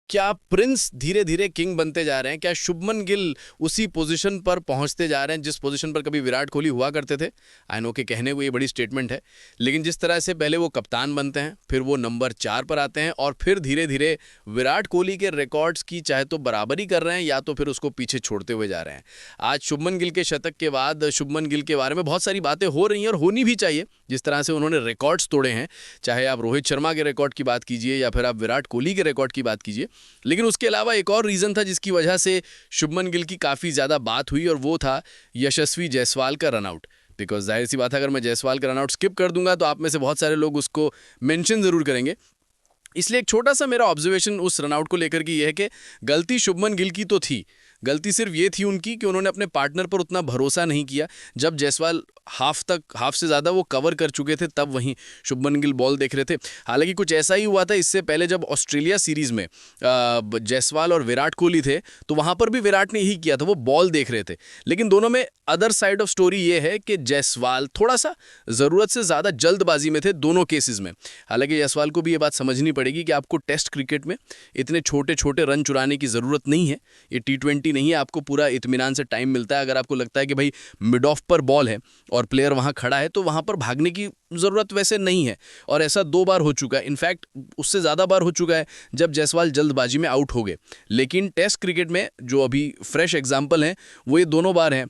क्या प्रिंस धीरे धीरे किंग बनते जा रहे हैं? क्या शुभमन गिल उसी पोजीशन पर पहुंचते जा रहे हैं जिस पोजीशन पर कभी विराट कोहली हुआ करते थे? आई नो के कहने को ये बड़ी स्टेटमेंट है, लेकिन जिस तरह से पहले वो कप्तान बनते हैं, फिर वो नंबर 4 पर आते हैं और फिर धीरे धीरे विराट कोहली के रिकॉर्ड्स की चाहे तो बराबरी कर रहे हैं या तो फिर उसको पीछे छोड़ते हुए जा रहे हैं। आज शुभमन गिल के शतक के बाद शुभमन गिल के बारे में बहुत सारी बातें हो रही हैं और होनी भी चाहिए। जिस तरह से उन्होंने रिकॉर्ड्स तोड़े हैं, चाहे आप रोहित शर्मा के रिकॉर्ड की बात कीजिए या फिर आप विराट कोहली के रिकॉर्ड की बात कीजिए। लेकिन उसके अलावा एक और रीज़न था जिसकी वजह से शुभमन गिल की काफ़ी ज़्यादा बात हुई, और वो था यशस्वी जायसवाल का रनआउट। बिकॉज जाहिर सी बात है, अगर मैं जायसवाल का रनआउट स्किप कर दूंगा तो आप में से बहुत सारे लोग उसको मेंशन ज़रूर करेंगे। इसलिए एक छोटा सा मेरा ऑब्जर्वेशन उस रनआउट को लेकर के ये है कि गलती शुभमन गिल की तो थी, गलती सिर्फ ये थी उनकी कि उन्होंने अपने पार्टनर पर उतना भरोसा नहीं किया। जब जायसवाल हाफ से ज़्यादा वो कवर कर चुके थे, तब वहीं शुभमन गिल बॉल देख रहे थे। हालांकि कुछ ऐसा ही हुआ था इससे पहले, जब ऑस्ट्रेलिया सीरीज़ में जायसवाल और विराट कोहली थे, तो वहाँ पर भी विराट ने यही किया था, वो बॉल देख रहे थे। लेकिन दोनों में अदर साइड ऑफ स्टोरी ये है कि जायसवाल थोड़ा सा ज़रूरत से ज़्यादा जल्दबाजी में थे दोनों केसेस में। हालांकि जायसवाल को भी ये बात समझनी पड़ेगी कि आपको टेस्ट क्रिकेट में इतने छोटे छोटे रन चुराने की ज़रूरत नहीं है। ये T20 नहीं है, आपको पूरा इत्मीनान से टाइम मिलता है। अगर आपको लगता है कि भाई मिड ऑफ पर बॉल है और प्लेयर वहाँ खड़ा है, तो वहाँ पर भागने की ज़रूरत वैसे नहीं है। और ऐसा 2 बार हो चुका है, इनफैक्ट उससे ज़्यादा बार हो चुका है जब जायसवाल जल्दबाजी में आउट हो गए। लेकिन टेस्ट क्रिकेट में जो अभी फ्रेश एग्जाम्पल हैं वो ये दोनों बार हैं,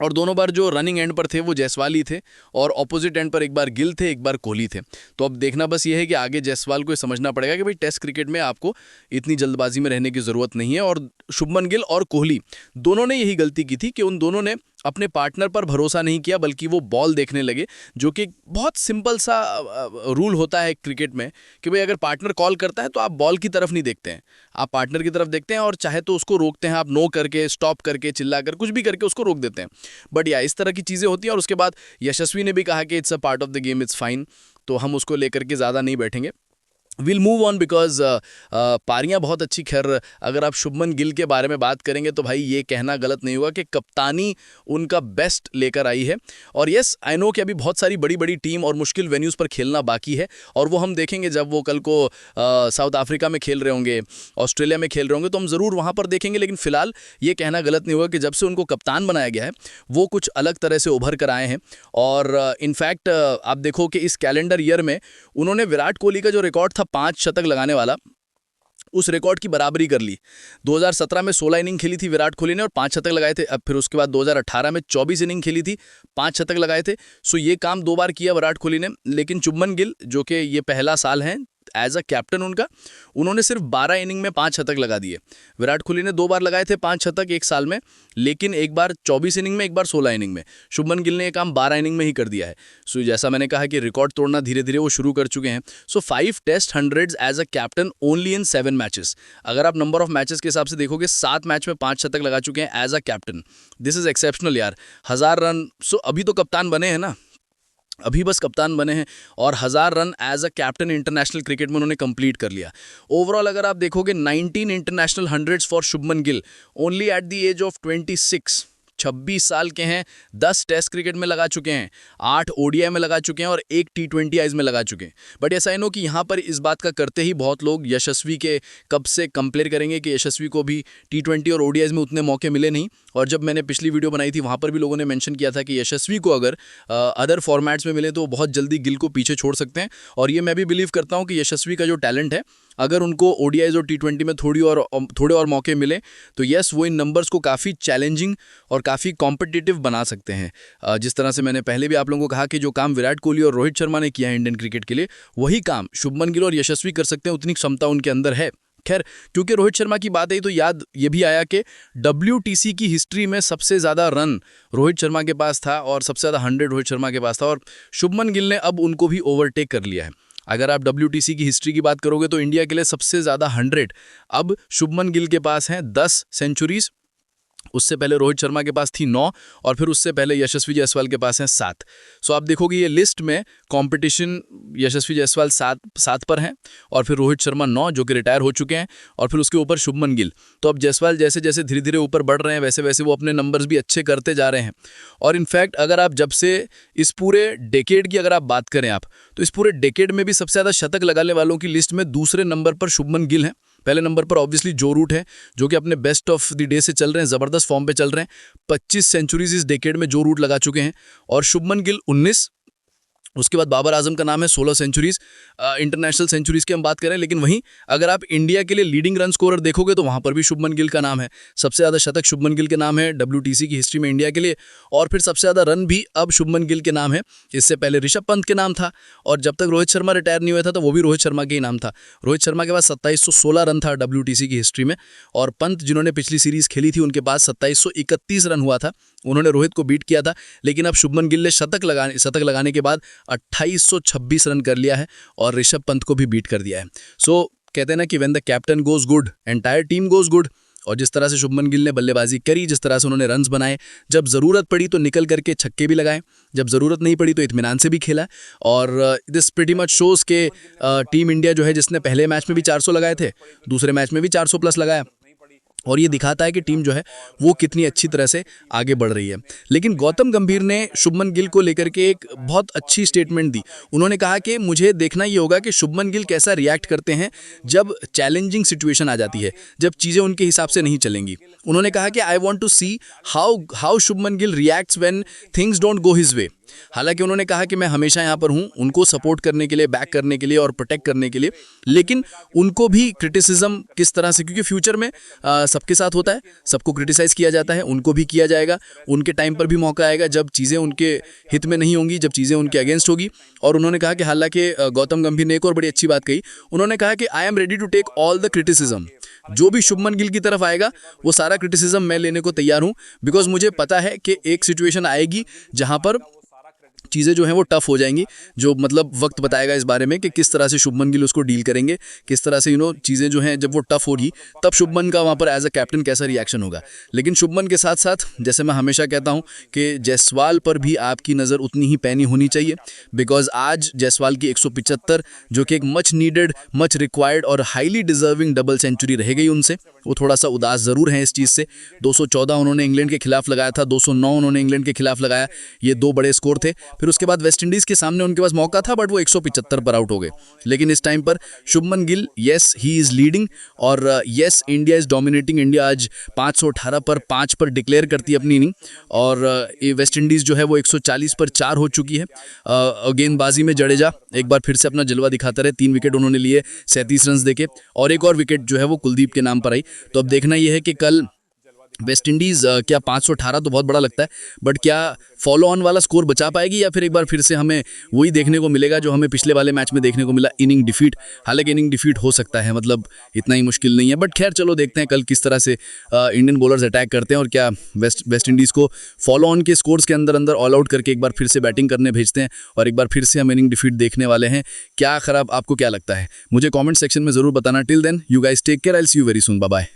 और दोनों बार जो रनिंग एंड पर थे वो जायसवाल ही थे, और ऑपोजिट एंड पर एक बार गिल थे, एक बार कोहली थे। तो अब देखना बस ये है कि आगे जायसवाल को समझना पड़ेगा कि भाई टेस्ट क्रिकेट में आपको इतनी जल्दबाजी में रहने की ज़रूरत नहीं है। और शुभमन गिल और कोहली दोनों ने यही गलती की थी कि उन दोनों ने अपने पार्टनर पर भरोसा नहीं किया, बल्कि वो बॉल देखने लगे, जो कि बहुत सिंपल सा रूल होता है क्रिकेट में कि भाई अगर पार्टनर कॉल करता है तो आप बॉल की तरफ नहीं देखते हैं, आप पार्टनर की तरफ देखते हैं, और चाहे तो उसको रोकते हैं, आप नो करके, स्टॉप करके, चिल्ला कर, कुछ भी करके उसको रोक देते हैं। बट या इस तरह की चीज़ें होती हैं। और उसके बाद यशस्वी ने भी कहा कि it's a part of the game, it's fine. तो हम उसको लेकर के ज़्यादा नहीं बैठेंगे, विल मूव ऑन, बिकॉज पारियां बहुत अच्छी। खैर, अगर आप शुभमन गिल के बारे में बात करेंगे तो भाई ये कहना गलत नहीं होगा कि कप्तानी उनका बेस्ट लेकर आई है। और यस, आई नो कि अभी बहुत सारी बड़ी बड़ी टीम और मुश्किल वेन्यूज़ पर खेलना बाकी है, और वो हम देखेंगे जब वो कल को साउथ अफ्रीका में खेल रहे होंगे, ऑस्ट्रेलिया में खेल रहे होंगे, तो हम ज़रूर वहाँ पर देखेंगे। लेकिन फिलहाल ये कहना गलत नहीं होगा कि जब से उनको कप्तान बनाया गया है वो कुछ अलग तरह से उभर कर आए हैं। और इनफैक्ट आप देखो कि इस कैलेंडर ईयर में उन्होंने विराट कोहली का जो रिकॉर्ड था 5 शतक लगाने वाला, उस रिकॉर्ड की बराबरी कर ली। 2017 में 16 इनिंग खेली थी विराट कोहली ने और 5 शतक लगाए थे। अब फिर उसके बाद 2018 में 24 इनिंग खेली थी, 5 शतक लगाए थे। सो ये काम 2 बार किया विराट कोहली ने। लेकिन शुभमन गिल, जो कि ये पहला साल है एज अ कैप्टन उनका, उन्होंने सिर्फ 12 इनिंग में 5 शतक लगा दिए। विराट कोहली ने 2 बार लगाए थे 5 शतक एक साल में, लेकिन एक बार 24 इनिंग में, एक बार 16 इनिंग में। शुभमन गिल ने ये काम 12 इनिंग में ही कर दिया है। सो जैसा मैंने कहा कि रिकॉर्ड तोड़ना धीरे धीरे वो शुरू कर चुके हैं। So 5 test hundreds as a captain only in 7 matches. अगर आप नंबर ऑफ मैचेस के हिसाब से देखोगे, 7 मैच में 5 शतक लगा चुके हैं as a captain. This is exceptional यार। 1000 रन, सो अभी तो कप्तान बने हैं ना, अभी बस कप्तान बने हैं, और 1000 run as a captain international cricket में उन्होंने कंप्लीट कर लिया। ओवरऑल अगर आप देखोगे 19 international hundreds for Shubman Gill only at the age of 26। 26 साल के हैं, 10 टेस्ट क्रिकेट में लगा चुके हैं, 8 ओडीआई में लगा चुके हैं और 1 T20 आईज में लगा चुके हैं। बट ऐसा आई नो कि यहाँ पर इस बात का करते ही बहुत लोग यशस्वी के कब से कंपेयर करेंगे कि यशस्वी को भी T20 और ओडीआईज में उतने मौके मिले नहीं। और जब मैंने पिछली वीडियो बनाई थी वहाँ पर भी लोगों ने मेंशन किया था कि यशस्वी को अगर अदर फॉर्मेट्स में मिले तो बहुत जल्दी गिल को पीछे छोड़ सकते हैं। और ये मैं भी बिलीव करता हूँ कि यशस्वी का जो टैलेंट है, अगर उनको ओडीआईज और T20 में थोड़े और मौके मिले तो यस, वो इन नंबर्स को काफ़ी चैलेंजिंग और काफ़ी कॉम्पिटिटिव बना सकते हैं। जिस तरह से मैंने पहले भी आप लोगों को कहा कि जो काम विराट कोहली और रोहित शर्मा ने किया है इंडियन क्रिकेट के लिए, वही काम शुभमन गिल और यशस्वी कर सकते हैं, उतनी क्षमता उनके अंदर है। खैर, क्योंकि रोहित शर्मा की बात आई तो याद ये भी आया कि WTC की हिस्ट्री में सबसे ज़्यादा रन रोहित शर्मा के पास था और सबसे ज़्यादा 100 रोहित शर्मा के पास था, और शुभमन गिल ने अब उनको भी ओवरटेक कर लिया है। अगर आप WTC की हिस्ट्री की बात करोगे तो इंडिया के लिए सबसे ज़्यादा 100 अब शुभमन गिल के पास हैं, 10 सेंचुरीज। उससे पहले रोहित शर्मा के पास थी 9, और फिर उससे पहले यशस्वी जायसवाल के पास हैं 7। सो आप देखोगे ये लिस्ट में कंपटीशन, यशस्वी जायसवाल 7 पर हैं, और फिर रोहित शर्मा 9 जो कि रिटायर हो चुके हैं, और फिर उसके ऊपर शुभमन गिल। तो अब जायसवाल जैसे जैसे धीरे धीरे ऊपर बढ़ रहे हैं वैसे वैसे वो अपने नंबर्स भी अच्छे करते जा रहे हैं। और इनफैक्ट अगर आप जब से इस पूरे डेकेड की अगर आप बात करें आप, तो इस पूरे डेकेड में भी सबसे ज़्यादा शतक लगाने वालों की लिस्ट में दूसरे नंबर पर शुभमन गिल हैं। पहले नंबर पर ऑब्वियसली जो रूट है, जो कि अपने बेस्ट ऑफ द डे से चल रहे हैं, ज़बरदस्त फॉर्म पे चल रहे हैं। 25 सेंचुरीज इस डेकेड में जो रूट लगा चुके हैं। और शुभमन गिल 19, उसके बाद बाबर आजम का नाम है 16 सेंचुरीज। इंटरनेशनल सेंचुरीज की हम बात करें, लेकिन वहीं अगर आप इंडिया के लिए लीडिंग रन स्कोरर देखोगे तो वहां पर भी शुभमन गिल का नाम है। सबसे ज़्यादा शतक शुभमन गिल के नाम है WTC की हिस्ट्री में इंडिया के लिए, और फिर सबसे ज़्यादा रन भी अब शुभमन गिल के नाम है। इससे पहले ऋषभ पंत के नाम था, और जब तक रोहित शर्मा रिटायर नहीं हुआ था तो वो भी रोहित शर्मा के ही नाम था। रोहित शर्मा के पास 2716 रन था WTC की हिस्ट्री में, और पंत जिन्होंने पिछली सीरीज खेली थी उनके पास 2731 रन हुआ था। उन्होंने रोहित को बीट किया था, लेकिन अब शुभमन गिल ने शतक लगाने के बाद 2826 रन कर लिया है और ऋषभ पंत को भी बीट कर दिया है। सो कहते हैं ना कि when the captain goes good entire team goes good. और जिस तरह से शुभमन गिल ने बल्लेबाजी करी, जिस तरह से उन्होंने रन्स बनाए, जब ज़रूरत पड़ी तो निकल करके छक्के भी लगाए, जब ज़रूरत नहीं पड़ी तो इत्मीनान से भी खेला। और दिस प्रीटी मच शोज़ के टीम इंडिया जो है, जिसने पहले मैच में भी 400 लगाए थे, दूसरे मैच में भी 400 प्लस लगाया, और ये दिखाता है कि टीम जो है वो कितनी अच्छी तरह से आगे बढ़ रही है। लेकिन गौतम गंभीर ने शुभमन गिल को लेकर के एक बहुत अच्छी स्टेटमेंट दी। उन्होंने कहा कि मुझे देखना ये होगा कि शुभमन गिल कैसा रिएक्ट करते हैं जब चैलेंजिंग सिचुएशन आ जाती है, जब चीज़ें उनके हिसाब से नहीं चलेंगी। उन्होंने कहा कि I want to see how Shubman Gill reacts when things don't go his way. हालांकि उन्होंने कहा कि मैं हमेशा यहाँ पर हूँ उनको सपोर्ट करने के लिए, बैक करने के लिए और प्रोटेक्ट करने के लिए, लेकिन उनको भी क्रिटिसिज्म किस तरह से, क्योंकि फ्यूचर में सबके साथ होता है, सबको क्रिटिसाइज़ किया जाता है, उनको भी किया जाएगा। उनके टाइम पर भी मौका आएगा जब चीज़ें उनके हित में नहीं होंगी, जब चीज़ें उनके अगेंस्ट होगी। और उन्होंने कहा कि हालांकि गौतम गंभीर ने एक और बड़ी अच्छी बात कही। उन्होंने कहा कि I am ready to take all the criticism. जो भी शुभमन गिल की तरफ आएगा वो सारा क्रिटिसिज्म मैं लेने को तैयार हूँ, बिकॉज मुझे पता है कि एक सिचुएशन आएगी जहाँ पर चीज़ें जो हैं वो टफ हो जाएंगी, जो मतलब वक्त बताएगा इस बारे में कि किस तरह से शुभमन गिल उसको डील करेंगे, किस तरह से चीज़ें जो हैं जब वो टफ होगी तब शुभमन का वहाँ पर एज अ कैप्टन कैसा रिएक्शन होगा। लेकिन शुभमन के साथ साथ, जैसे मैं हमेशा कहता हूँ कि जायसवाल पर भी आपकी नज़र उतनी ही पैनी होनी चाहिए, बिकॉज आज जायसवाल की 175 जो कि एक मच नीडेड, मच रिक्वायर्ड और हाईली डिजर्विंग डबल सेंचुरी रह गई उनसे, वो थोड़ा सा उदास ज़रूर हैं इस चीज़ से। 214 उन्होंने इंग्लैंड के खिलाफ लगाया था, 209 उन्होंने इंग्लैंड के खिलाफ लगाया, ये दो बड़े स्कोर थे। फिर उसके बाद वेस्ट इंडीज़ के सामने उनके पास मौका था, बट वो 175 पर आउट हो गए। लेकिन इस टाइम पर Shubman Gill, yes he is leading, और yes India is dominating. India आज 518 पर 5 पर डिक्लेयर करती है अपनी इनिंग, और वेस्ट इंडीज़ जो है वो 140 पर 4 हो चुकी है। गेंदबाजी में जडेजा एक बार फिर से अपना जलवा दिखाता रहे, 3 विकेट उन्होंने लिए 37 रन देके, और एक और विकेट जो है वो कुलदीप के नाम पर आई। तो अब देखना यह है कि कल वेस्ट इंडीज़ क्या 518 तो बहुत बड़ा लगता है, बट क्या फॉलो ऑन वाला स्कोर बचा पाएगी, या फिर एक बार फिर से हमें वही देखने को मिलेगा जो हमें पिछले वाले मैच में देखने को मिला, इनिंग डिफीट। हालांकि इनिंग डिफीट हो सकता है, मतलब इतना ही मुश्किल नहीं है, बट खैर चलो देखते हैं कल किस तरह से इंडियन बॉलर्स अटैक करते हैं, और क्या वेस्ट इंडीज़ को फॉलो ऑन के स्कोर्स के अंदर ऑल आउट करके एक बार फिर से बैटिंग करने भेजते हैं, और एक बार फिर से हम इनिंग डिफीट देखने वाले हैं। क्या खराब, आपको क्या लगता है? मुझे कॉमेंट सेक्शन में ज़रूर बताना। Till then you guys take care, I will see you very soon, bye bye.